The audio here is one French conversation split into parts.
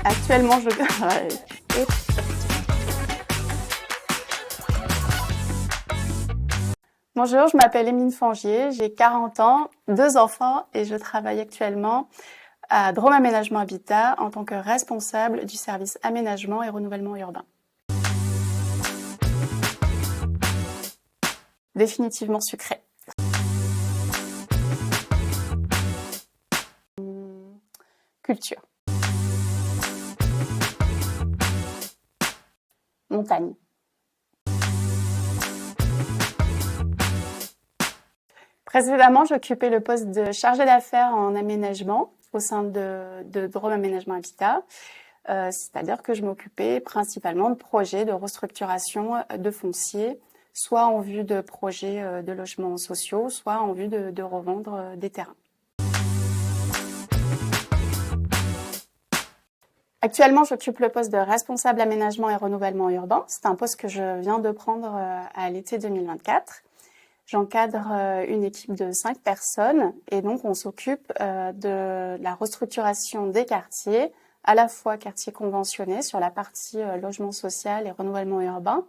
Actuellement, Bonjour, je m'appelle Émine Fangier, j'ai 40 ans, 2 enfants et je travaille actuellement à Drôme Aménagement Habitat en tant que responsable du service aménagement et renouvellement urbain. Définitivement sucré. Culture. Montagne. Précédemment, j'occupais le poste de chargée d'affaires en aménagement au sein de Drôme Aménagement Habitat. C'est-à-dire que je m'occupais principalement de projets de restructuration de foncier, soit en vue de projets de logements sociaux, soit en vue de revendre des terrains. Actuellement, j'occupe le poste de responsable aménagement et renouvellement urbain. C'est un poste que je viens de prendre à l'été 2024. J'encadre une équipe de 5 personnes et donc on s'occupe de la restructuration des quartiers, à la fois quartiers conventionnés sur la partie logement social et renouvellement urbain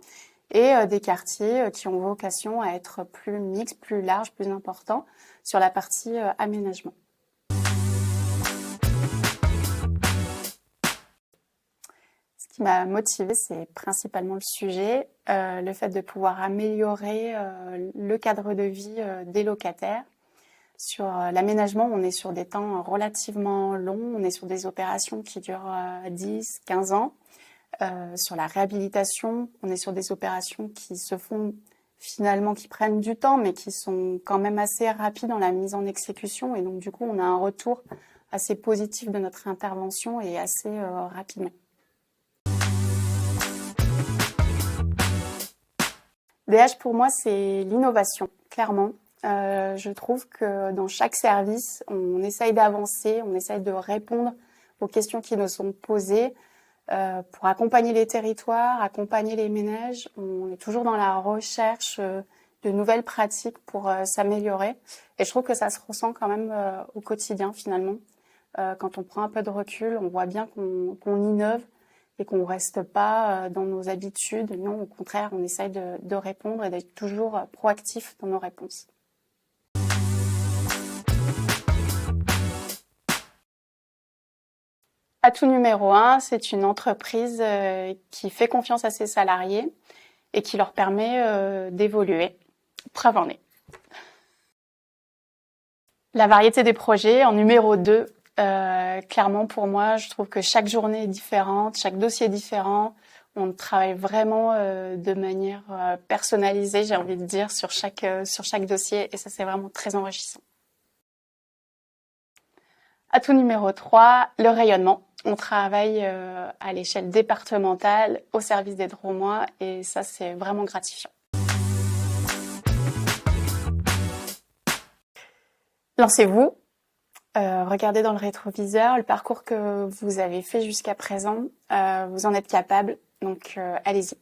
et des quartiers qui ont vocation à être plus mixtes, plus larges, plus importants sur la partie aménagement. Ce qui m'a motivée, c'est principalement le sujet, le fait de pouvoir améliorer le cadre de vie des locataires. Sur l'aménagement, on est sur des temps relativement longs, on est sur des opérations qui durent 10, 15 ans. Sur la réhabilitation, on est sur des opérations qui se font finalement, qui prennent du temps, mais qui sont quand même assez rapides dans la mise en exécution. Et donc, du coup, on a un retour assez positif de notre intervention et assez rapidement. DH, pour moi, c'est l'innovation, clairement. Je trouve que dans chaque service, on essaye d'avancer, on essaye de répondre aux questions qui nous sont posées pour accompagner les territoires, accompagner les ménages. On est toujours dans la recherche de nouvelles pratiques pour s'améliorer. Et je trouve que ça se ressent quand même au quotidien, finalement. Quand on prend un peu de recul, on voit bien qu'on innove et qu'on ne reste pas dans nos habitudes. Non, au contraire, on essaye de répondre et d'être toujours proactif dans nos réponses. Atout numéro 1, c'est une entreprise qui fait confiance à ses salariés et qui leur permet d'évoluer. Preuve en est. La variété des projets en numéro 2. Clairement, pour moi, je trouve que chaque journée est différente, chaque dossier est différent. On travaille vraiment de manière personnalisée, j'ai envie de dire, sur chaque dossier, et ça, c'est vraiment très enrichissant. Atout numéro 3, le rayonnement. On travaille à l'échelle départementale, au service des Drômois, et ça, c'est vraiment gratifiant. Lancez-vous. Regardez dans le rétroviseur le parcours que vous avez fait jusqu'à présent. Vous en êtes capable, donc allez-y.